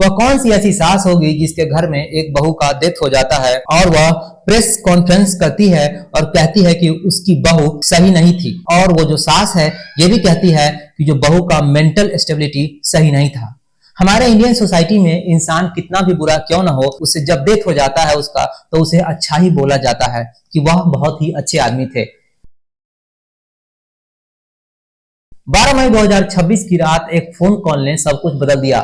वह कौन सी ऐसी सास होगी जिसके घर में एक बहू का डेथ हो जाता है और वह प्रेस कॉन्फ्रेंस करती है और कहती है कि उसकी बहू सही नहीं थी, और वो जो सास है ये भी कहती है कि जो बहू का मेंटल स्टेबिलिटी सही नहीं था। हमारे इंडियन सोसाइटी में इंसान कितना भी बुरा क्यों ना हो, उससे जब डेथ हो जाता है उसका, तो उसे अच्छा ही बोला जाता है कि वह बहुत ही अच्छे आदमी थे। 12 मई 2026 की रात एक फोन कॉल ने सब कुछ बदल दिया।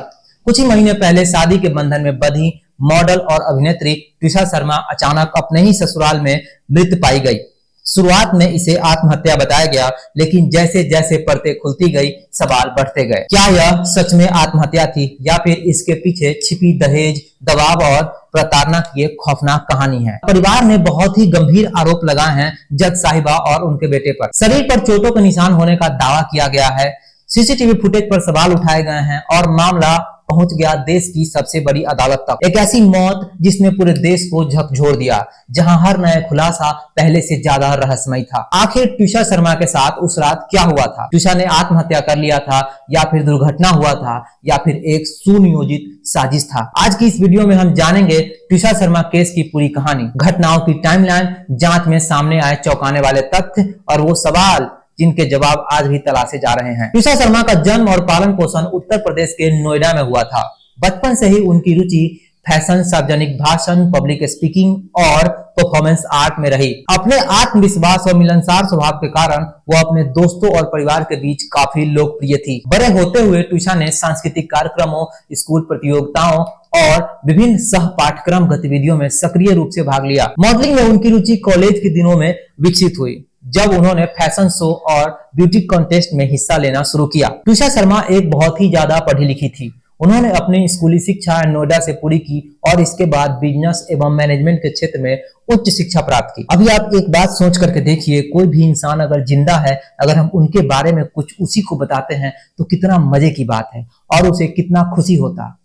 कुछ ही महीने पहले शादी के बंधन में बंधी मॉडल और अभिनेत्री ट्विशा शर्मा अचानक अपने ही ससुराल में मृत पाई गई। शुरुआत में इसे आत्महत्या बताया गया, लेकिन जैसे जैसे परतें खुलती गई सवाल बढ़ते गए। क्या यह सच में आत्महत्या थी या फिर इसके पीछे छिपी दहेज, दबाव और प्रताड़ना की एक खौफनाक कहानी है। परिवार ने बहुत ही गंभीर आरोप लगाए हैं जज साहिबा और उनके बेटे पर। शरीर पर चोटों के निशान होने का दावा किया गया है, सीसीटीवी फुटेज पर सवाल उठाए गए हैं और मामला पहुंच गया देश की सबसे बड़ी अदालत तक। एक ऐसी मौत जिसने पूरे देश को झकझोर दिया, जहां हर नया खुलासा पहले से ज्यादा रहस्यमय था। आखिर ट्विशा शर्मा के साथ उस रात क्या हुआ था? ट्विशा ने आत्महत्या कर लिया था या फिर दुर्घटना हुआ था या फिर एक सुनियोजित साजिश था? आज की इस वीडियो में हम जानेंगे ट्विशा शर्मा केस की पूरी कहानी, घटनाओं की टाइमलाइन, जांच में सामने आए चौंकाने वाले तथ्य और वो सवाल जिनके जवाब आज भी तलाशे जा रहे हैं। ट्विशा शर्मा का जन्म और पालन पोषण उत्तर प्रदेश के नोएडा में हुआ था। बचपन से ही उनकी रुचि फैशन, सार्वजनिक भाषण, पब्लिक स्पीकिंग और परफॉर्मेंस आर्ट में रही। अपने आत्मविश्वास और मिलनसार स्वभाव के कारण वो अपने दोस्तों और परिवार के बीच काफी लोकप्रिय थी। बड़े होते हुए ट्विशा ने सांस्कृतिक कार्यक्रमों, स्कूल प्रतियोगिताओं और विभिन्न सह पाठ्यक्रम गतिविधियों में सक्रिय रूप से भाग लिया। मॉडलिंग में उनकी रुचि कॉलेज के दिनों में विकसित हुई, जब उन्होंने फैशन शो और ब्यूटी कॉन्टेस्ट में हिस्सा लेना शुरू किया। ट्विशा शर्मा एक बहुत ही ज्यादा पढ़ी लिखी थी। उन्होंने अपनी स्कूली शिक्षा नोएडा से पूरी की और इसके बाद बिजनेस एवं मैनेजमेंट के क्षेत्र में उच्च शिक्षा प्राप्त की। अभी आप एक बात सोच करके देखिए, कोई भी इंसान अगर जिंदा है, अगर हम उनके बारे में कुछ उसी को बताते हैं तो कितना मजे की बात है और उसे कितना खुशी होता।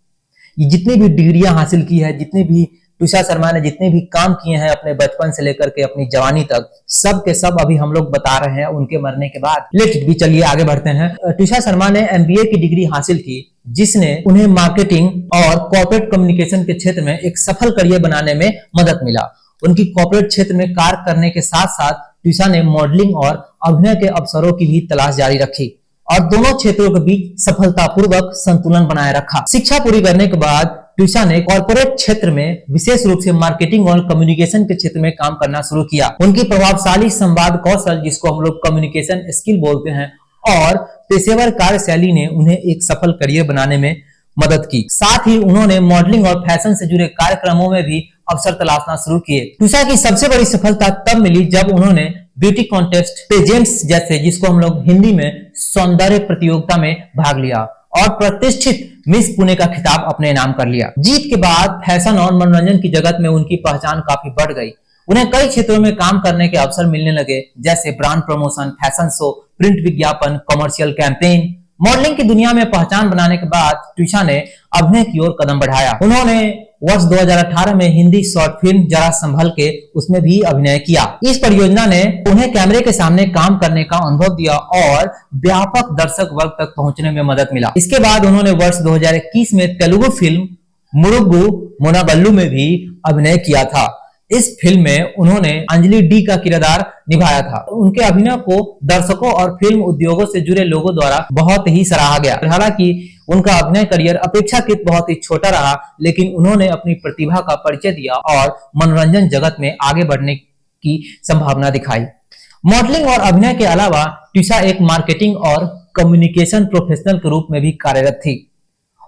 ये जितनी भी डिग्रियां हासिल की है, जितनी भी ट्विशा शर्मा ने जितने भी काम किए हैं अपने बचपन से लेकर के अपनी जवानी तक, सब के सब अभी हम लोग बता रहे हैं उनके मरने के बाद। लेट भी, चलिए आगे बढ़ते हैं। ट्विशा शर्मा ने एमबीए की डिग्री हासिल की, जिसने उन्हें मार्केटिंग और कॉर्पोरेट कम्युनिकेशन के क्षेत्र में एक सफल करियर बनाने में मदद मिला। उनकी कॉर्पोरेट क्षेत्र में कार्य करने के साथ साथ ट्विशा ने मॉडलिंग और अभिनय के अवसरों की भी तलाश जारी रखी और दोनों क्षेत्रों के बीच सफलतापूर्वक संतुलन बनाए रखा। शिक्षा पूरी करने के बाद ट्विशा ने कॉर्पोरेट क्षेत्र में विशेष रूप से मार्केटिंग और कम्युनिकेशन के क्षेत्र में काम करना शुरू किया। उनकी प्रभावशाली संवाद कौशल, जिसको हम लोग कम्युनिकेशन स्किल बोलते हैं, और पेशेवर कार्यशैली ने उन्हें एक सफल करियर बनाने में मदद की। साथ ही उन्होंने मॉडलिंग और फैशन से जुड़े कार्यक्रमों में भी अवसर तलाशना शुरू किए। ट्विशा की सबसे बड़ी सफलता तब मिली जब उन्होंने ब्यूटी कॉन्टेस्ट, पेजेंट्स जैसे, जिसको हम लोग हिंदी में सौंदर्य प्रतियोगिता में भाग लिया और प्रतिष्ठित मिस पुणे का खिताब अपने नाम कर लिया। जीत के बाद फैशन और मनोरंजन की जगत में उनकी पहचान काफी बढ़ गई। उन्हें कई क्षेत्रों में काम करने के अवसर मिलने लगे, जैसे brand promotion, fashion show, print विज्ञापन, कमर्शियल कैंपेन। मॉडलिंग की दुनिया में पहचान बनाने के बाद ट्विशा ने अभिनय की ओर कदम बढ़ाया। उन्होंने वर्ष 2018 में हिंदी शॉर्ट फिल्म जरा संभल के, उसमें भी अभिनय किया। इस परियोजना ने उन्हें कैमरे के सामने काम करने का अनुभव दिया और व्यापक दर्शक वर्ग तक पहुंचने में मदद मिला। इसके बाद उन्होंने वर्ष 2021 में तेलुगु फिल्म मुरुगु मोनाबल्लू में भी अभिनय किया था। इस फिल्म में उन्होंने अंजलि डी का किरदार निभाया था। उनके अभिनय को दर्शकों और फिल्म उद्योगों से जुड़े लोगों द्वारा बहुत ही सराहा गया। हालांकि उनका अभिनय करियर अपेक्षाकृत बहुत ही छोटा रहा, लेकिन उन्होंने अपनी प्रतिभा का परिचय दिया और मनोरंजन जगत में आगे बढ़ने की संभावना दिखाई। मॉडलिंग और अभिनय के अलावा ट्विशा एक मार्केटिंग और कम्युनिकेशन प्रोफेशनल के रूप में भी कार्यरत थी।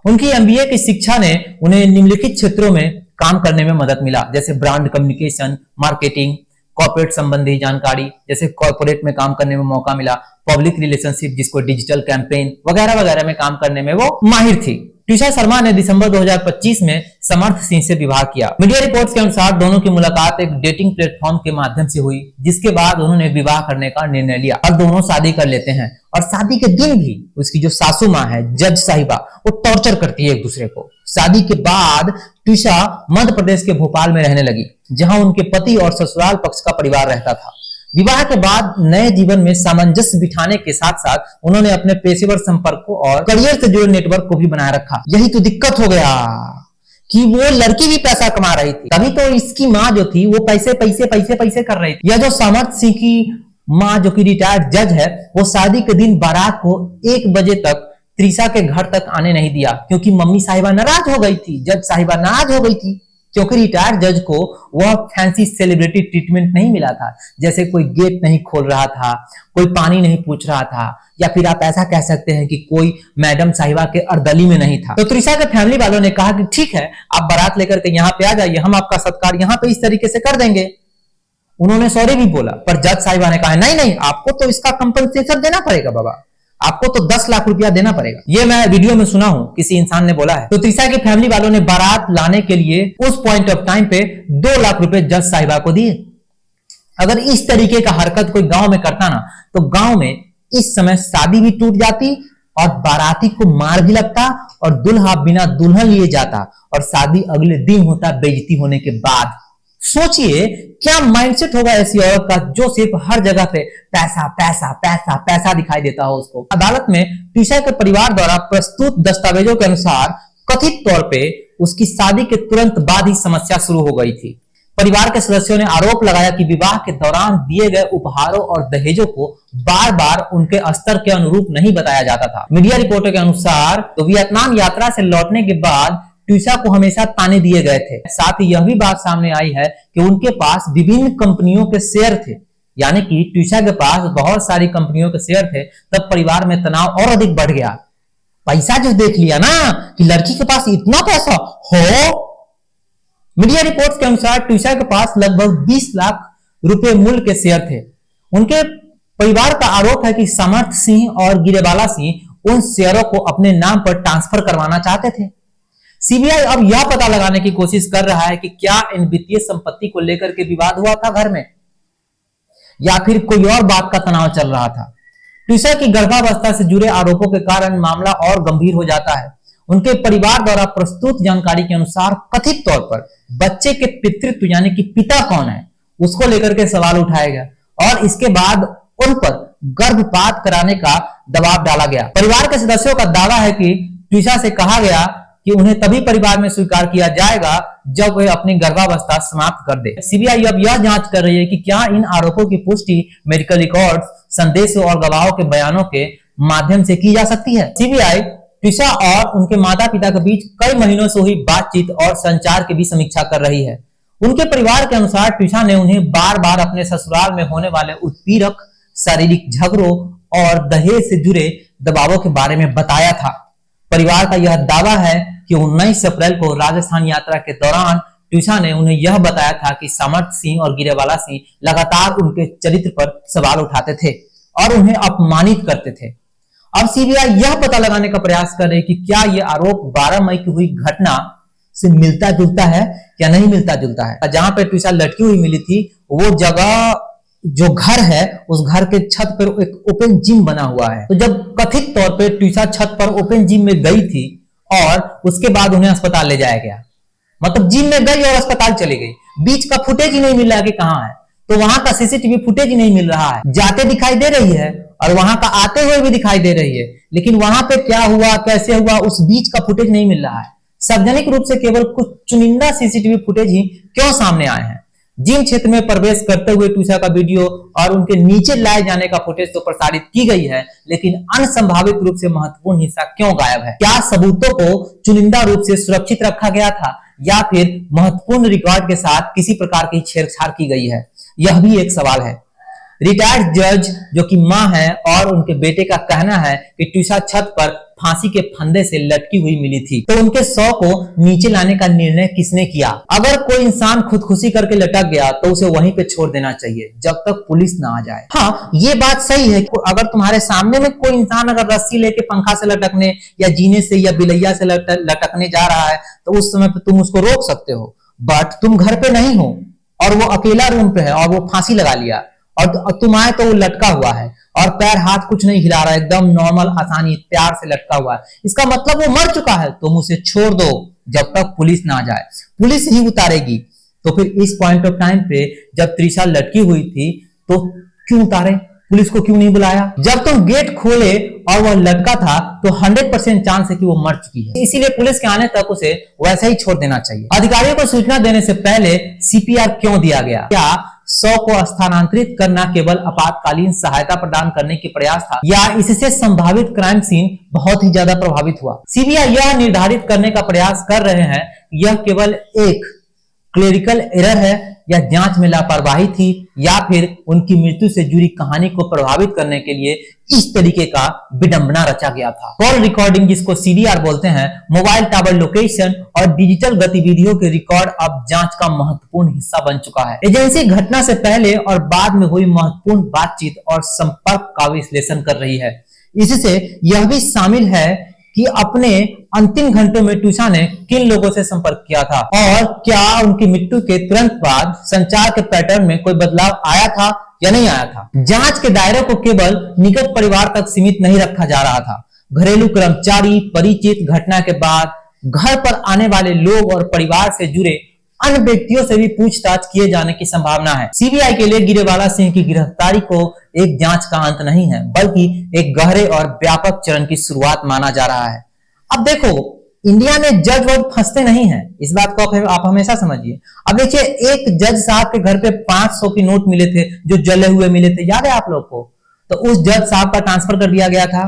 उनकी एमबीए की शिक्षा ने उन्हें निम्नलिखित क्षेत्रों में काम करने में मदद मिला, जैसे ब्रांड कम्युनिकेशन, मार्केटिंग, कॉर्पोरेट संबंधी जानकारी, जैसे कॉर्पोरेट में काम करने में मौका मिला, पब्लिक रिलेशनशिप, जिसको डिजिटल कैंपेन वगैरह वगैरह में काम करने में वो माहिर थी। ट्विशा शर्मा ने दिसंबर 2025 में समर्थ सिंह से विवाह किया। मीडिया रिपोर्ट्स के अनुसार दोनों की मुलाकात एक डेटिंग प्लेटफॉर्म के माध्यम से हुई, जिसके बाद उन्होंने विवाह करने का निर्णय लिया और दोनों शादी कर लेते हैं। और शादी के दिन भी उसकी जो सासू माँ है, जज साहिबा, वो टॉर्चर करती है एक दूसरे को। शादी के बाद ट्विशा मध्य प्रदेश के भोपाल में रहने लगी, जहां उनके पति और ससुराल पक्ष का परिवार रहता था। विवाह के बाद नए जीवन में सामंजस्य बिठाने के साथ साथ उन्होंने अपने पेशेवर संपर्कों और करियर से जुड़े नेटवर्क को भी बनाए रखा। यही तो दिक्कत हो गया कि वो लड़की भी पैसा कमा रही थी, तभी तो इसकी माँ जो थी वो पैसे पैसे पैसे पैसे कर रही थी। यह जो सामर्थ सिंह की माँ जो कि रिटायर्ड जज है, वो शादी के दिन बारात को 1 बजे तक त्रिशा के घर तक आने नहीं दिया, क्योंकि मम्मी साहिबा नाराज हो गई थी, जज साहिबा नाराज हो गई थी, क्योंकि रिटायर्ड जज को वह फैंसी सेलिब्रिटी ट्रीटमेंट नहीं मिला था। जैसे कोई गेट नहीं खोल रहा था, कोई पानी नहीं पूछ रहा था, या फिर आप ऐसा कह सकते हैं कि कोई मैडम साहिबा के अर्दली में नहीं था। तो त्रिशा के फैमिली वालों ने कहा कि ठीक है, आप बारात लेकर के यहाँ पे आ जाइए, हम आपका सत्कार यहाँ पे इस तरीके से कर देंगे। उन्होंने सॉरी भी बोला, पर जज साहिबा ने कहा नहीं नहीं, आपको तो इसका कंपनसेशन देना पड़ेगा बाबा, आपको तो 10 लाख रुपया देना पड़ेगा। ये मैं वीडियो में सुना हूं, किसी इंसान ने बोला है। तो त्रिशा की फैमिली वालों ने बारात लाने के लिए उस पॉइंट ऑफ टाइम पे 2 लाख रुपए जज साहिबा को दिए। अगर इस तरीके का हरकत कोई गांव में करता ना, तो गांव में इस समय शादी भी टूट जाती और बाराती को मार भी लगता और दुल्हा बिना दुल्हन लिए जाता और शादी अगले दिन होता बेइज्जती होने के बाद। सोचिए क्या माइंडसेट होगा ऐसी औरत का जो सिर्फ हर जगह पे पैसा पैसा पैसा पैसा दिखाई देता हो उसको। अदालत में त्रिशा के परिवार द्वारा प्रस्तुत दस्तावेजों के अनुसार कथित तौर पे उसकी शादी के तुरंत बाद ही समस्या शुरू हो गई थी। परिवार के सदस्यों ने आरोप लगाया कि विवाह के दौरान दिए गए उपहारों और दहेजों को बार बार उनके स्तर के अनुरूप नहीं बताया जाता था। मीडिया रिपोर्टों के अनुसार तो वियतनाम यात्रा से लौटने के बाद त्रिशा को हमेशा ताने दिए गए थे। साथ ही यह भी बात सामने आई है कि उनके पास विभिन्न कंपनियों के शेयर थे, यानी कि त्रिशा के पास बहुत सारी कंपनियों के शेयर थे। तब परिवार में तनाव और अधिक बढ़ गया। पैसा जो देख लिया ना कि लड़की के पास इतना पैसा हो। मीडिया रिपोर्ट्स के अनुसार त्रिशा के पास लगभग 20 लाख रुपए मूल्य के शेयर थे। उनके परिवार का आरोप है कि सामर्थ सिंह और गिरेबाला सिंह उन शेयरों को अपने नाम पर ट्रांसफर करवाना चाहते थे। सीबीआई अब यह पता लगाने की कोशिश कर रहा है कि क्या इन वित्तीय संपत्ति को लेकर के विवाद हुआ था घर में, या फिर कोई और बात का तनाव चल रहा था। त्रिशा की गर्भावस्था से जुड़े आरोपों के कारण मामला और गंभीर हो जाता है। उनके परिवार द्वारा प्रस्तुत जानकारी के अनुसार कथित तौर पर बच्चे के पितृत्व यानी कि पिता कौन है उसको लेकर के सवाल उठाया गया और इसके बाद उन पर गर्भपात कराने का दबाव डाला गया। परिवार के सदस्यों का दावा है कि त्रिशा से कहा गया कि उन्हें तभी परिवार में स्वीकार किया जाएगा जब वे अपनी गर्भावस्था समाप्त कर दे। सीबीआई अब यह जांच कर रही है कि क्या इन आरोपों की पुष्टि मेडिकल रिकॉर्ड, संदेशों और गवाहों के बयानों के माध्यम से की जा सकती है। सीबीआई त्रिशा और उनके माता पिता के बीच कई महीनों से हुई बातचीत और संचार की भी समीक्षा कर रही है। उनके परिवार के अनुसार त्रिशा ने उन्हें बार बार अपने ससुराल में होने वाले उत्पीड़क, शारीरिक झगड़ों और दहेज से जुड़े दबावों के बारे में बताया था। परिवार का यह दावा है कि 19 अप्रैल को राजस्थान यात्रा के दौरान त्रिशा ने उन्हें यह बताया था कि सामर्थ सिंह और गिरेबाला सिंह लगातार उनके चरित्र पर सवाल उठाते थे और उन्हें अपमानित करते थे। अब सीबीआई यह पता लगाने का प्रयास कर रही है कि क्या यह आरोप 12 मई की हुई घटना से मिलता जुलता है या नहीं मिलता जुलता है। जहां पर त्रिशा लटकी हुई मिली थी वो जगह जो घर है उस घर के छत पर एक ओपन जिम बना हुआ है। तो जब कथित तौर पे त्रिशा छत पर ओपन जिम में गई थी और उसके बाद उन्हें अस्पताल ले जाया गया, मतलब जिम में गई और अस्पताल चली गई, बीच का फुटेज ही नहीं मिल रहा कि कहां है। तो वहां का सीसीटीवी फुटेज ही नहीं मिल रहा है। जाते दिखाई दे रही है और वहां का आते हुए भी दिखाई दे रही है, लेकिन वहां पे क्या हुआ कैसे हुआ उस बीच का फुटेज नहीं मिल रहा है। सार्वजनिक रूप से केवल कुछ चुनिंदा सीसीटीवी फुटेज ही क्यों सामने आए हैं। जिम क्षेत्र में प्रवेश करते हुए त्रिशा का वीडियो और उनके नीचे लाए जाने का फुटेज तो प्रसारित की गई है, लेकिन अनसंभावित रूप से महत्वपूर्ण हिस्सा क्यों गायब है। क्या सबूतों को चुनिंदा रूप से सुरक्षित रखा गया था या फिर महत्वपूर्ण रिकॉर्ड के साथ किसी प्रकार की छेड़छाड़ की गई है, यह भी एक सवाल है। रिटायर्ड जज जो कि मां है और उनके बेटे का कहना है कि त्रिशा छत पर फांसी के फंदे से लटकी हुई मिली थी। तो उनके शव को नीचे लाने का निर्णय किसने किया। अगर कोई इंसान खुदकुशी करके लटक गया तो उसे वहीं पे छोड़ देना चाहिए जब तक पुलिस ना आ जाए। हाँ, ये बात सही है कि अगर तुम्हारे सामने में कोई इंसान अगर रस्सी लेके पंखा से लटकने या जीने से या बिलैया से लटकने जा रहा है तो उस समय पे तुम उसको रोक सकते हो, बट तुम घर पे नहीं हो और वो अकेला रूम पे है और वो फांसी लगा लिया और तुम आए तो वो लटका हुआ है और पैर हाथ कुछ नहीं हिला रहा है, एकदम नॉर्मल आसानी प्यार से लटका हुआ है, इसका मतलब वो मर चुका है। तुम उसे छोड़ दो जब तक पुलिस ना आ जाए, पुलिस ही उतारेगी। तो फिर इस पॉइंट ऑफ टाइम पे जब त्रिशा लटकी हुई थी तो क्यों उतारे, पुलिस को क्यों नहीं बुलाया? जब तुम गेट खोले और वह लड़का था तो 100% चांस है कि वो मर चुकी है, इसीलिए पुलिस के आने तक उसे वैसे ही छोड़ देना चाहिए। अधिकारियों को सूचना देने से पहले सीपीआर क्यों दिया गया? क्या 100 को स्थानांतरित करना केवल आपातकालीन सहायता प्रदान करने की प्रयास था, या इससे संभावित क्राइम सीन बहुत ही ज्यादा प्रभावित हुआ? सीबीआई यह निर्धारित करने का प्रयास कर रहे हैं यह केवल एक क्लेरिकल एरर है या जांच में लापरवाही थी, या फिर उनकी मृत्यु से जुड़ी कहानी को प्रभावित करने के लिए इस तरीके का विडंबना रचा गया था। कॉल रिकॉर्डिंग, जिसको सीडीआर बोलते हैं, मोबाइल टावर लोकेशन और डिजिटल गतिविधियों के रिकॉर्ड अब जांच का महत्वपूर्ण हिस्सा बन चुका है। एजेंसी घटना से पहले और बाद में हुई महत्वपूर्ण बातचीत और संपर्क का विश्लेषण कर रही है। इससे यह भी शामिल है कि अपने अंतिम घंटों में ट्यूशा ने किन लोगों से संपर्क किया था और क्या उनकी मृत्यु के तुरंत बाद संचार के पैटर्न में कोई बदलाव आया था या नहीं आया था। जांच के दायरे को केवल निकट परिवार तक सीमित नहीं रखा जा रहा था। घरेलू कर्मचारी, परिचित, घटना के बाद घर पर आने वाले लोग और परिवार से जुड़े अन्य व्यक्तियों से भी पूछताछ किए जाने की संभावना है। सीबीआई के लिए गिरेवाला सिंह की गिरफ्तारी को एक जांच का अंत नहीं है, बल्कि एक गहरे और व्यापक चरण की शुरुआत माना जा रहा है। अब देखो, इंडिया में जज वर्ग फंसते नहीं हैं, इस बात को आप हमेशा समझिए। अब देखिए, एक जज साहब के घर पे 500 की नोट मिले थे जो जले हुए मिले थे, याद है आप लोग को? तो उस जज साहब का ट्रांसफर कर दिया गया था,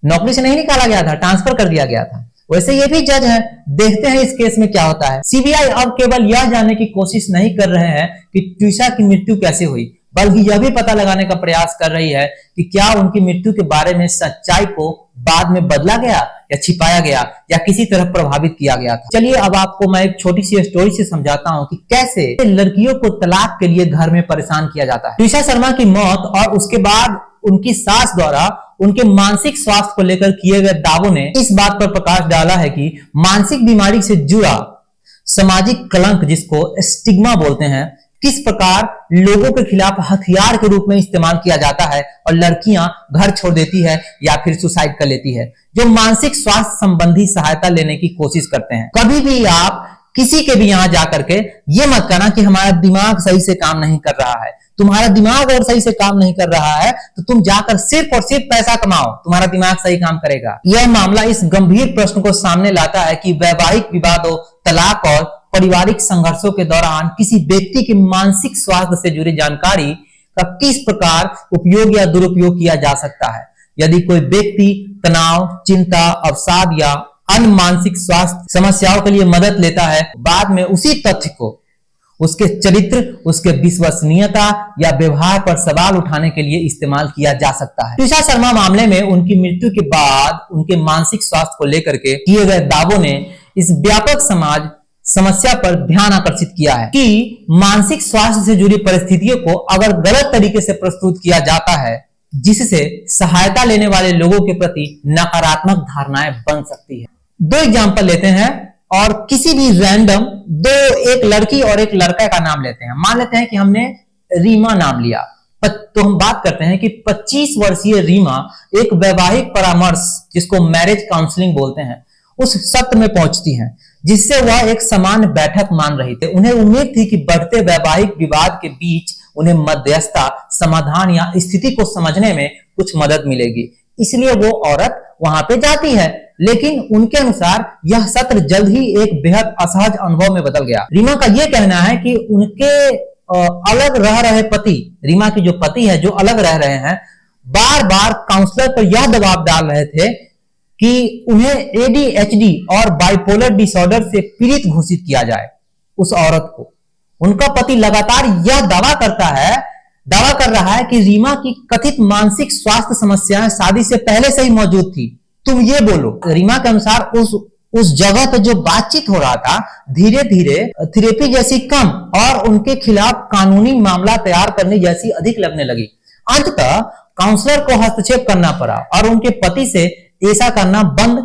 नौकरी से नहीं निकाला गया था, ट्रांसफर कर दिया गया था। वैसे ये भी जज है, देखते हैं इस केस में क्या होता है। सीबीआई अब केवल यह जानने की कोशिश नहीं कर रहे हैं कि ट्यूशा की मृत्यु कैसे हुई, बल्कि यह भी पता लगाने का प्रयास कर रही है कि क्या उनकी मृत्यु के बारे में सच्चाई को बाद में बदला गया या छिपाया गया या किसी तरह प्रभावित किया गया था। चलिए अब आपको मैं एक छोटी सी स्टोरी से समझाता हूं कि कैसे लड़कियों को तलाक के लिए घर में परेशान किया जाता है। ट्यूशा शर्मा की मौत और उसके बाद उनकी सास द्वारा उनके मानसिक स्वास्थ्य को लेकर किए गए दावों ने इस बात पर प्रकाश डाला है कि मानसिक बीमारी से जुड़ा सामाजिक कलंक, जिसको स्टिग्मा बोलते हैं, किस प्रकार लोगों के खिलाफ हथियार के रूप में इस्तेमाल किया जाता है और लड़कियां घर छोड़ देती है या फिर सुसाइड कर लेती है जो मानसिक स्वास्थ्य संबंधी सहायता लेने की कोशिश करते हैं। कभी भी आप किसी के भी यहां जाकर के ये मत कहना कि हमारा दिमाग सही से काम नहीं कर रहा है। तुम्हारा दिमाग और सही से काम नहीं कर रहा है तो तुम जाकर सिर्फ और सिर्फ पैसा कमाओ, तुम्हारा दिमाग सही काम करेगा। यह मामला इस गंभीर प्रश्न को सामने लाता है कि वैवाहिक विवादों, तलाक और पारिवारिक संघर्षों के दौरान किसी व्यक्ति के मानसिक स्वास्थ्य से जुड़ी जानकारी का किस प्रकार उपयोग या दुरुपयोग किया जा सकता है। यदि कोई व्यक्ति तनाव, चिंता, अवसाद या अन्य मानसिक स्वास्थ्य समस्याओं के लिए मदद लेता है, बाद में उसी तथ्य को उसके चरित्र, उसके विश्वसनीयता या व्यवहार पर सवाल उठाने के लिए इस्तेमाल किया जा सकता है। ट्यूशा शर्मा मामले में उनकी मृत्यु के बाद उनके मानसिक स्वास्थ्य को लेकर के किए गए दावों ने इस व्यापक समाज समस्या पर ध्यान आकर्षित किया है कि मानसिक स्वास्थ्य से जुड़ी परिस्थितियों को अगर गलत तरीके से प्रस्तुत किया जाता है, जिससे सहायता लेने वाले लोगों के प्रति नकारात्मक धारणाएं बन सकती है। दो एग्जांपल लेते हैं और किसी भी रैंडम एक लड़की और एक लड़का का नाम लेते हैं। मान लेते हैं कि हमने रीमा नाम लिया, तो हम बात करते हैं कि 25 वर्षीय रीमा एक वैवाहिक परामर्श, जिसको मैरिज काउंसलिंग बोलते हैं, उस सत्र में पहुंचती हैं, जिससे वह एक सामान्य बैठक मान रही थी। उन्हें उम्मीद थी कि बढ़ते वैवाहिक विवाद के बीच उन्हें मध्यस्थता, समाधान या स्थिति को समझने में कुछ मदद मिलेगी, इसलिए वो औरत वहां पे जाती है। लेकिन उनके अनुसार यह सत्र जल्द ही एक बेहद असहज अनुभव में बदल गया। रीमा का यह कहना है कि उनके अलग रह रहे पति, रीमा की जो पति है जो अलग रह रहे हैं, बार बार काउंसलर पर यह दबाव डाल रहे थे कि उन्हें एडीएचडी और बाइपोलर डिसऑर्डर से पीड़ित घोषित किया जाए। उस औरत को उनका पति लगातार यह दावा कर रहा है कि रीमा की कथित मानसिक स्वास्थ्य समस्याएं शादी से पहले से ही मौजूद थी। तुम ये बोलो। रीमा के अनुसार उस जगह पर जो बातचीत हो रहा था, धीरे धीरे थेरेपी जैसी कम और उनके खिलाफ कानूनी मामला तैयार करने जैसी अधिक लगने लगी। अंततः काउंसलर को हस्तक्षेप करना पड़ा और उनके पति से ऐसा करना बंद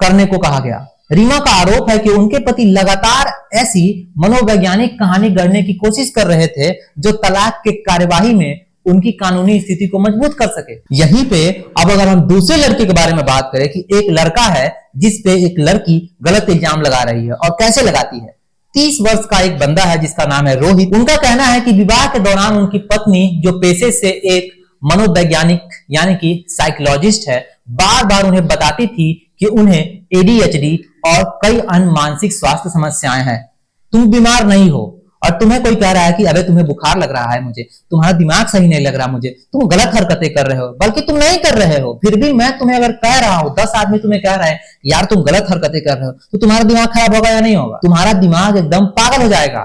करने को कहा गया। रीमा का आरोप है कि उनके पति लगातार ऐसी मनोवैज्ञानिक कहानी गढ़ने की कोशिश कर रहे थे जो तलाक के कार्यवाही में उनकी कानूनी स्थिति को मजबूत कर सके। यहीं पे अब अगर हम दूसरे लड़के के बारे में बात करें कि एक लड़का है जिस पे एक लड़की गलत इल्जाम लगा रही है और कैसे लगाती है। 30 वर्ष का एक बंदा है जिसका नाम है रोहित। उनका कहना है कि विवाह के दौरान उनकी पत्नी, जो पेशे से एक मनोवैज्ञानिक यानी कि साइकोलॉजिस्ट है, बार बार उन्हें बताती थी कि उन्हें एडीएचडी और कई अन्य मानसिक स्वास्थ्य समस्याएं हैं। तुम बीमार नहीं हो। और तुम्हें कोई कह रहा है कि अबे तुम्हें बुखार लग रहा है, मुझे तुम्हारा दिमाग सही नहीं लग रहा, मुझे तुम गलत हरकतें कर रहे हो, बल्कि तुम नहीं कर रहे हो, फिर भी मैं तुम्हें अगर कह रहा हूं, 10 आदमी तुम्हें कह रहा है यार तुम गलत हरकतें कर रहे हो, तो तुम्हारा दिमाग खराब होगा या नहीं होगा? तुम्हारा दिमाग एकदम पागल हो जाएगा।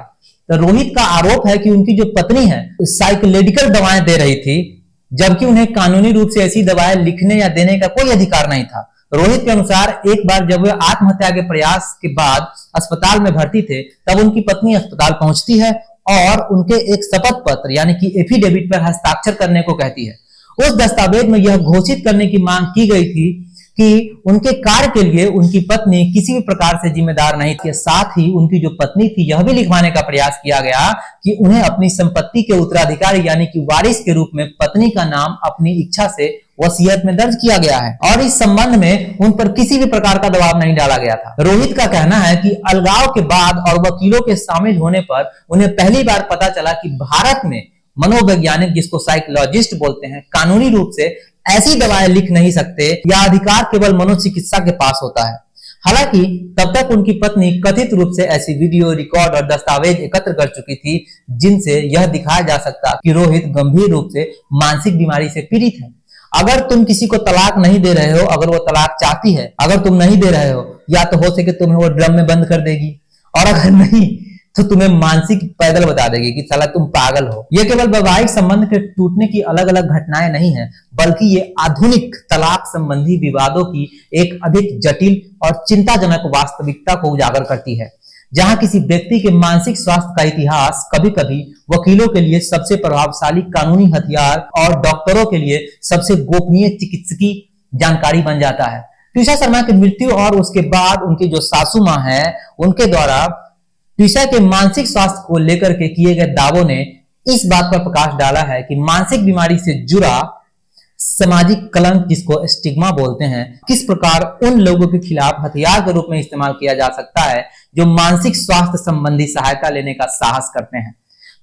तो रोहित का आरोप है कि उनकी जो पत्नी है साइकोलॉजिकल दवाएं दे रही थी, जबकि उन्हें कानूनी रूप से ऐसी दवाएं लिखने या देने का कोई अधिकार नहीं था। रोहित के अनुसार एक बार जब वे आत्महत्या के प्रयास के बाद अस्पताल में भर्ती थे, तब उनकी पत्नी अस्पताल पहुंचती है और उनके एक शपथ पत्र यानी कि एफिडेविट पर हस्ताक्षर करने को कहती है। उस दस्तावेज में यह घोषित करने की मांग की गई थी कि उनके कार्य के लिए उनकी पत्नी किसी भी प्रकार से जिम्मेदार नहीं थी। साथ ही उनकी जो पत्नी थी यह भी लिखवाने का प्रयास किया गया कि उन्हें अपनी संपत्ति के उत्तराधिकारी यानी कि वारिस के रूप में पत्नी का नाम अपनी इच्छा से वसीयत में दर्ज किया गया है और इस संबंध में उन पर किसी भी प्रकार का दबाव नहीं डाला गया था। रोहित का कहना है कि अलगाव के बाद और वकीलों के शामिल होने पर उन्हें पहली बार पता चला कि भारत में मनोवैज्ञानिक, जिसको साइकोलॉजिस्ट बोलते हैं, कानूनी रूप से ऐसी दवाएं लिख नहीं सकते, या अधिकार केवल मनोचिकित्सा के पास होता है। हालांकि तब तक उनकी पत्नी कथित रूप से ऐसी वीडियो रिकॉर्ड और दस्तावेज एकत्र कर चुकी थी जिनसे यह दिखाया जा सकता कि रोहित गंभीर रूप से मानसिक बीमारी से पीड़ित है। अगर तुम किसी को तलाक नहीं दे रहे हो, अगर वो तलाक चाहती है, अगर तुम नहीं दे रहे हो, या तो हो सके तुम्हें वो ड्रम में बंद कर देगी, और अगर नहीं तो तुम्हें मानसिक पैदल बता देगी कि साला तुम पागल हो। यह केवल वैवाहिक संबंध के टूटने की अलग अलग घटनाएं नहीं है, बल्कि ये आधुनिक तलाक संबंधी विवादों की एक अधिक जटिल और चिंताजनक वास्तविकता को उजागर करती है, जहां किसी व्यक्ति के मानसिक स्वास्थ्य का इतिहास कभी कभी वकीलों के लिए सबसे प्रभावशाली कानूनी हथियार और डॉक्टरों के लिए सबसे गोपनीय चिकित्सकीय जानकारी बन जाता है। ट्विशा शर्मा की मृत्यु और उसके बाद उनकी जो सासू मां है, उनके द्वारा ट्विशा के मानसिक स्वास्थ्य को लेकर के किए गए दावों ने इस बात पर प्रकाश डाला है कि मानसिक बीमारी से जुड़ा सामाजिक कलंक, जिसको स्टिग्मा बोलते हैं, किस प्रकार उन लोगों के खिलाफ हथियार के रूप में इस्तेमाल किया जा सकता है जो मानसिक स्वास्थ्य संबंधी सहायता लेने का साहस करते हैं।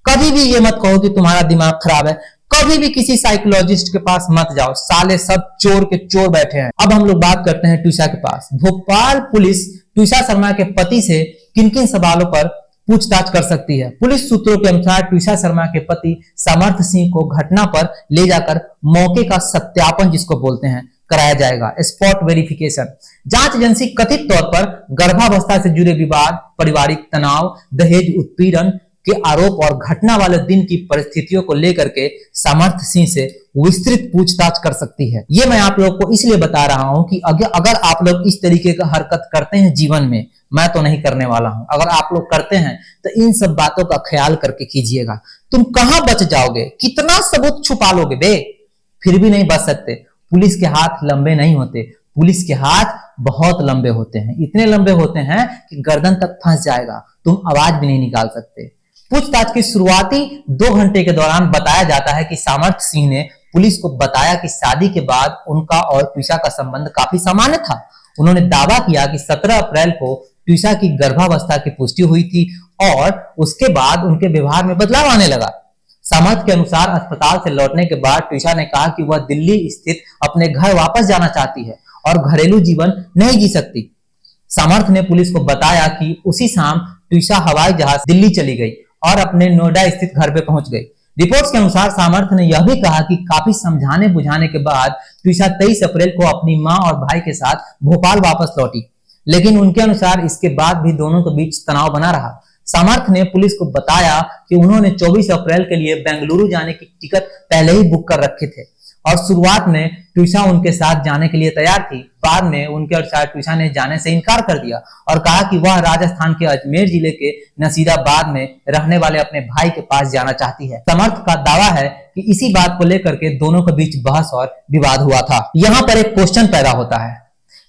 कभी भी ये मत कहो कि तुम्हारा दिमाग खराब है, कभी भी किसी साइकोलॉजिस्ट के पास मत जाओ, साले सब चोर के चोर बैठे हैं। अब हम लोग बात करते हैं ट्विशा के पास। भोपाल पुलिस ट्विशा शर्मा के पति से किन किन सवालों पर पूछताछ कर सकती है। पुलिस सूत्रों के अनुसार ट्विशा शर्मा के पति समर्थ सिंह को घटना पर ले जाकर मौके का सत्यापन, जिसको बोलते हैं, कराया जाएगा, स्पॉट वेरिफिकेशन। जांच एजेंसी कथित तौर पर गर्भावस्था से जुड़े विवाद, पारिवारिक तनाव, दहेज उत्पीड़न के आरोप और घटना वाले दिन की परिस्थितियों को लेकर के समर्थ सिंह से विस्तृत पूछताछ कर सकती है। ये मैं आप लोगों को इसलिए बता रहा हूं कि अगर आप लोग इस तरीके का हरकत करते हैं जीवन में, मैं तो नहीं करने वाला हूं, अगर आप लोग करते हैं तो इन सब बातों का ख्याल करके कीजिएगा। तुम कहां बच जाओगे, कितना सबूत छुपा लोगे बे, फिर भी नहीं बच सकते। पुलिस के हाथ लंबे नहीं होते, पुलिस के हाथ बहुत लंबे होते हैं, इतने लंबे होते हैं कि गर्दन तक फंस जाएगा, तुम आवाज भी नहीं निकाल सकते। पूछताछ की शुरुआती 2 घंटे के दौरान बताया जाता है कि समर्थ सिंह ने पुलिस को बताया कि शादी के बाद उनका और ट्विशा का संबंध काफी सामान्य था। उन्होंने दावा किया कि 17 अप्रैल को ट्विशा की गर्भावस्था की पुष्टि हुई थी और उसके बाद उनके व्यवहार में बदलाव आने लगा। समर्थ के अनुसार अस्पताल से लौटने के बाद ट्विशा ने कहा कि वह दिल्ली स्थित अपने घर वापस जाना चाहती है और घरेलू जीवन नहीं जी सकती। समर्थ ने पुलिस को बताया कि उसी शाम ट्विशा हवाई जहाज दिल्ली चली गई और अपने नोएडा स्थित घर पे पहुंच गई। रिपोर्ट्स के अनुसार सामर्थ ने यह भी कहा कि काफी समझाने बुझाने के बाद ट्विशा 23 अप्रैल को अपनी मां और भाई के साथ भोपाल वापस लौटी, लेकिन उनके अनुसार इसके बाद भी दोनों के बीच तनाव बना रहा। सामर्थ ने पुलिस को बताया कि उन्होंने 24 अप्रैल के लिए बेंगलुरु जाने की टिकट पहले ही बुक कर रखे थे और शुरुआत में ट्विशा उनके साथ जाने के लिए तैयार थी। बाद में उनके अनुसार ट्विशा ने जाने से इनकार कर दिया और कहा कि वह राजस्थान के अजमेर जिले के नसीराबाद में रहने वाले अपने भाई के पास जाना चाहती है। समर्थ का दावा है कि इसी बात को लेकर के दोनों के बीच बहस और विवाद हुआ था। यहाँ पर एक क्वेश्चन पैदा होता है,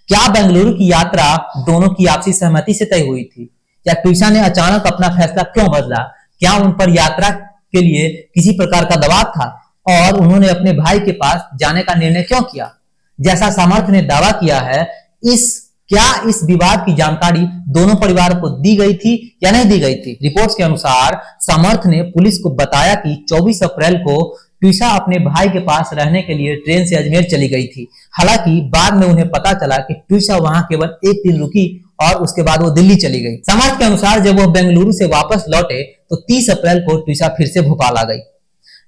क्या बेंगलुरु की यात्रा दोनों की आपसी सहमति से तय हुई थी या ट्विशा ने अचानक अपना फैसला क्यों बदला? क्या उन पर यात्रा के लिए किसी प्रकार का दबाव था और उन्होंने अपने भाई के पास जाने का निर्णय क्यों किया? जैसा समर्थ ने दावा किया है, इस क्या इस विवाद की जानकारी दोनों परिवारों को दी गई थी या नहीं दी गई थी? रिपोर्ट्स के अनुसार समर्थ ने पुलिस को बताया कि 24 अप्रैल को ट्विशा अपने भाई के पास रहने के लिए ट्रेन से अजमेर चली गई थी। हालांकि बाद में उन्हें पता चला कि ट्विशा वहां केवल एक दिन रुकी और उसके बाद वो दिल्ली चली गई। समर्थ के अनुसार जब वो बेंगलुरु से वापस लौटे तो 30 अप्रैल को ट्विशा फिर से भोपाल आ गई।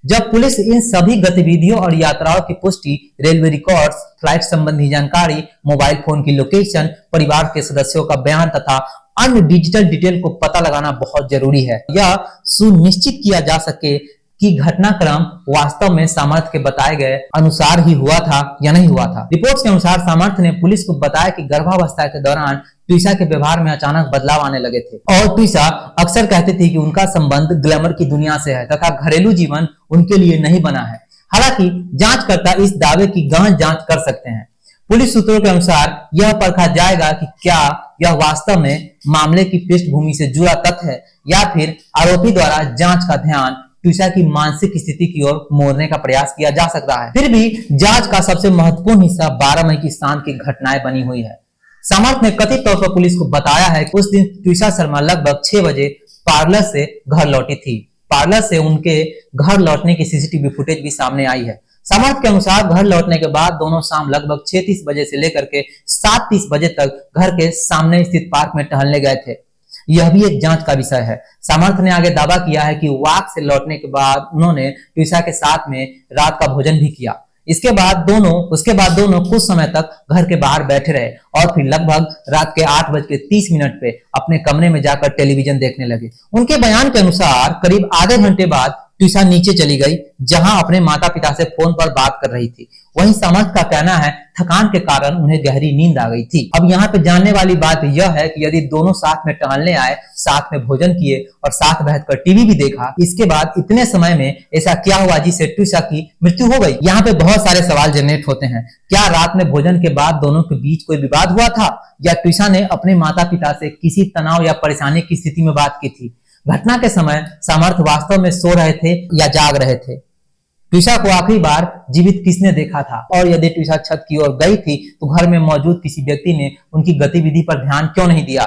जब पुलिस इन सभी गतिविधियों और यात्राओं की पुष्टि रेलवे रिकॉर्ड्स, फ्लाइट संबंधी जानकारी, मोबाइल फोन की लोकेशन, परिवार के सदस्यों का बयान तथा अन्य डिजिटल डिटेल को पता लगाना बहुत जरूरी है। यह सुनिश्चित किया जा सके कि घटनाक्रम वास्तव में सामर्थ के बताए गए अनुसार ही हुआ था या नहीं हुआ था। रिपोर्ट्स के अनुसार सामर्थ ने पुलिस को बताया कि गर्भावस्था के दौरान ट्विशा के व्यवहार में अचानक बदलाव आने लगे थे और ट्विशा अक्सर कहती थी कि उनका संबंध ग्लैमर की दुनिया से है तथा घरेलू जीवन उनके लिए नहीं बना है। हालांकि जांचकर्ता इस दावे की गहन जांच कर सकते हैं। पुलिस सूत्रों के अनुसार यह परखा जाएगा कि क्या यह वास्तव में मामले की पृष्ठभूमि से जुड़ा तथ्य है या फिर आरोपी द्वारा जांच का ध्यान ट्विशा की मानसिक स्थिति की ओर मोड़ने का प्रयास किया जा सकता है। फिर भी जांच का सबसे महत्वपूर्ण हिस्सा 12 मई की शाम की घटनाएं बनी हुई है। समर्थ ने कथित तौर पर पुलिस को बताया है कि उस दिन ट्विशा शर्मा लगभग 6 बजे पार्लर से घर लौटी थी। पार्लर से उनके घर लौटने की सीसीटीवी फुटेज भी सामने आई है। समर्थ के अनुसार घर लौटने के बाद दोनों शाम लगभग 6:30 बजे से लेकर के 7:30 बजे तक घर के सामने स्थित पार्क में टहलने गए थे। यह भी एक जांच का विषय है। समर्थ ने आगे दावा किया है कि वॉक से लौटने के बाद उन्होंने ट्विशा के साथ में रात का भोजन भी किया। उसके बाद दोनों कुछ समय तक घर के बाहर बैठे रहे और फिर लगभग रात के 8:30 पे अपने कमरे में जाकर टेलीविजन देखने लगे। उनके बयान के अनुसार करीब आधे घंटे बाद ट्विशा नीचे चली गई जहां अपने माता पिता से फोन पर बात कर रही थी। वहीं समर्थ का कहना है थकान के कारण उन्हें गहरी नींद आ गई थी। अब यहाँ पे जानने वाली बात यह है कि यदि दोनों साथ में टहलने आए, साथ में भोजन किए और साथ बैठकर टीवी भी देखा, इसके बाद इतने समय में ऐसा क्या हुआ जिससे ट्विशा की मृत्यु हो गई? यहाँ पे बहुत सारे सवाल जनरेट होते हैं। क्या रात में भोजन के बाद दोनों के बीच कोई विवाद हुआ था या ट्विशा ने अपने माता पिता से किसी तनाव या परेशानी की स्थिति में बात की थी? घटना के समय समर्थ वास्तव में सो रहे थे या जाग रहे थे? ट्विशा को आखिरी बार जीवित किसने देखा था? और यदि ट्विशा छत की ओर गई थी तो घर में मौजूद किसी व्यक्ति ने उनकी गतिविधि पर ध्यान क्यों नहीं दिया?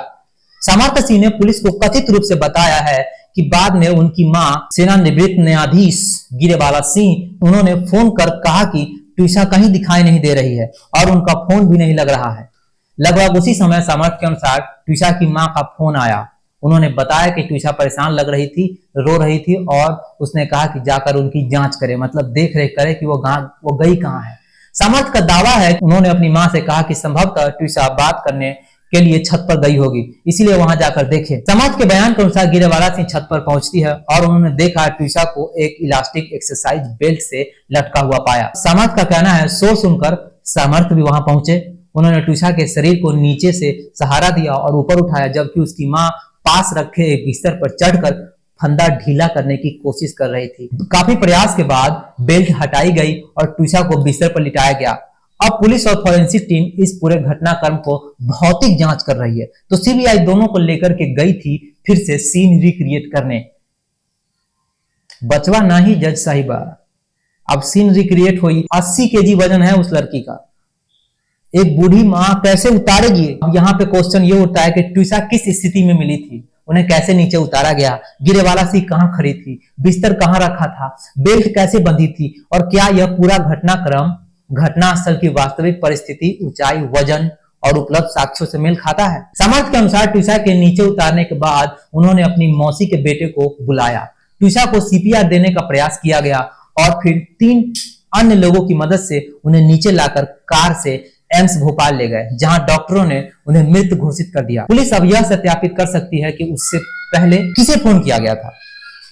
समर्थ सिंह ने पुलिस को कथित रूप से बताया है कि बाद में उनकी मां सेवानिवृत्त न्यायाधीश गिरेवाला सिंह उन्होंने फोन कर कहा कि ट्विशा कहीं दिखाई नहीं दे रही है और उनका फोन भी नहीं लग रहा है। लगभग उसी समय समर्थ के अनुसार ट्विशा की मां का फोन आया। उन्होंने बताया कि ट्विशा परेशान लग रही थी, रो रही थी और उसने कहा कि जाकर उनकी जांच करे, मतलब देख रेख करे कि वो गई कहां है। समर्थ का दावा है कि उन्होंने अपनी मां से कहा कि संभवतः ट्विशा बात करने के लिए छत पर गई होगी, इसीलिए वहां जाकर देखे। समर्थ के बयान के अनुसार गिरेवाला सिंह छत पर पहुंचती है और उन्होंने देखा ट्विशा को एक इलास्टिक एक्सरसाइज बेल्ट से लटका हुआ पाया। समर्थ का कहना है शोर सुनकर समर्थ भी वहां पहुंचे। उन्होंने ट्विशा के शरीर को नीचे से सहारा दिया और ऊपर उठाया, जबकि उसकी मां पास रखे एक बिस्तर पर चढ़कर फंदा ढीला करने की कोशिश कर रही थी। काफी प्रयास के बाद बेल्ट हटाई गई और ट्विशा को बिस्तर पर लिटाया गया। अब पुलिस और फॉरेंसिक टीम इस पूरे घटनाक्रम को भौतिक जांच कर रही है। तो सीबीआई दोनों को लेकर के गई थी फिर से सीन रिक्रिएट करने। बचवा ना ही जज साहिबा, अब सीन रिक्रिएट हुई। 80 केजी वजन है उस लड़की का, एक बूढ़ी मां कैसे उतारेगी? अब यहाँ पे क्वेश्चन ये उठता है कि ट्विशा किस स्थिति में मिली थी, उन्हें कैसे नीचे उतारा गया, गिरेवाला सिंह कहां खड़ी थी, बिस्तर कहां रखा था, बेल्ट कैसे बंधी थी और क्या यह पूरा घटनाक्रम घटनास्थल की वास्तविक परिस्थिति, ऊंचाई, वजन और उपलब्ध साक्ष्यों से मेल खाता है? समर्थ के अनुसार ट्विशा के नीचे उतारने के बाद उन्होंने अपनी मौसी के बेटे को बुलाया। ट्विशा को सीपीआर देने का प्रयास किया गया और फिर 3 अन्य लोगों की मदद से उन्हें नीचे लाकर कार से एम्स भोपाल ले गए, जहां डॉक्टरों ने उन्हें मृत घोषित कर दिया। पुलिस अब यह सत्यापित कर सकती है कि उससे पहले किसे फोन किया गया था,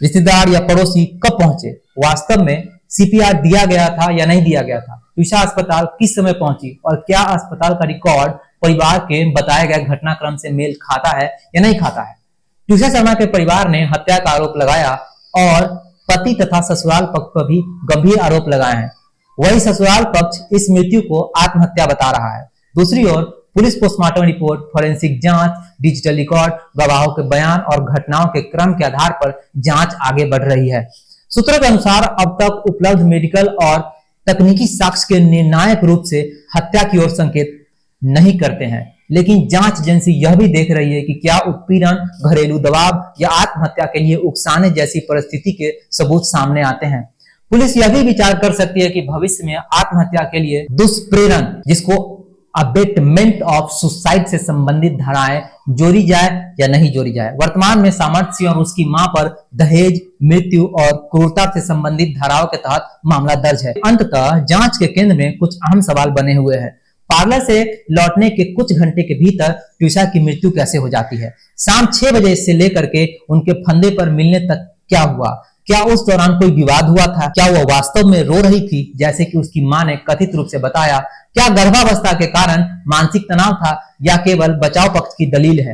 रिश्तेदार या पड़ोसी कब पहुंचे, वास्तव में सीपीआर दिया गया था या नहीं दिया गया था, ट्विशा अस्पताल किस समय पहुंची और क्या अस्पताल का रिकॉर्ड परिवार के बताए गए घटनाक्रम से मेल खाता है या नहीं खाता है। ट्विशा शर्मा के परिवार ने हत्या का आरोप लगाया और पति तथा ससुराल पक्ष पर भी गंभीर आरोप लगाए हैं। वही ससुराल पक्ष इस मृत्यु को आत्महत्या बता रहा है। दूसरी ओर पुलिस पोस्टमार्टम रिपोर्ट, फॉरेंसिक जांच, डिजिटल रिकॉर्ड, गवाहों के बयान और घटनाओं के क्रम के आधार पर जांच आगे बढ़ रही है। सूत्रों के अनुसार अब तक उपलब्ध मेडिकल और तकनीकी साक्ष्य के निर्णायक रूप से हत्या की ओर संकेत नहीं करते हैं। लेकिन जांच एजेंसी यह भी देख रही है कि क्या उत्पीड़न, घरेलू दबाव या आत्महत्या के लिए उकसाने जैसी परिस्थिति के सबूत सामने आते हैं। पुलिस यह भी विचार कर सकती है कि भविष्य में आत्महत्या के लिए दुष्प्रेरण, जिसको अबेटमेंट ऑफ सुसाइड से संबंधित धाराएं जोड़ी जाए या नहीं जोड़ी जाए। वर्तमान में सामर्थ्य और उसकी मां पर दहेज, मृत्यु और क्रूरता से संबंधित धाराओं के तहत मामला दर्ज है। अंततः जांच के केंद्र में कुछ अहम सवाल बने हुए हैं। पार्लर से लौटने के कुछ घंटे के भीतर ट्यूशा की मृत्यु कैसे हो जाती है? शाम 6 बजे से लेकर के उनके फंदे पर मिलने तक क्या हुआ? क्या उस दौरान कोई विवाद हुआ था? क्या वह वास्तव में रो रही थी जैसे कि उसकी मां ने कथित रूप से बताया? क्या गर्भावस्था के कारण मानसिक तनाव था या केवल बचाव पक्ष की दलील है?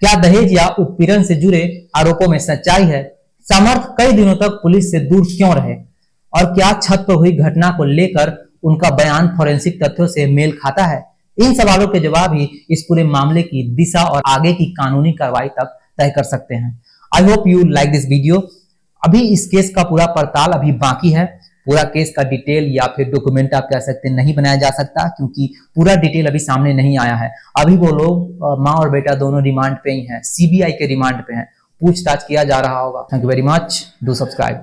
क्या दहेज या उत्पीड़न से जुड़े आरोपों में सच्चाई है? सामर्थ कई दिनों तक पुलिस से दूर क्यों रहे? और क्या छत पर हुई घटना को लेकर उनका बयान फॉरेंसिक तथ्यों से मेल खाता है? इन सवालों के जवाब ही इस पूरे मामले की दिशा और आगे की कानूनी कार्रवाई तक तय कर सकते हैं। I hope you like this video. अभी इस केस का पूरा पड़ताल अभी बाकी है। पूरा केस का डिटेल या फिर डॉक्यूमेंट आप कह सकते हैं नहीं बनाया जा सकता, क्योंकि पूरा डिटेल अभी सामने नहीं आया है। अभी वो लोग माँ और बेटा दोनों रिमांड पे ही हैं, सीबीआई के रिमांड पे हैं, पूछताछ किया जा रहा होगा। Thank you very much, do subscribe.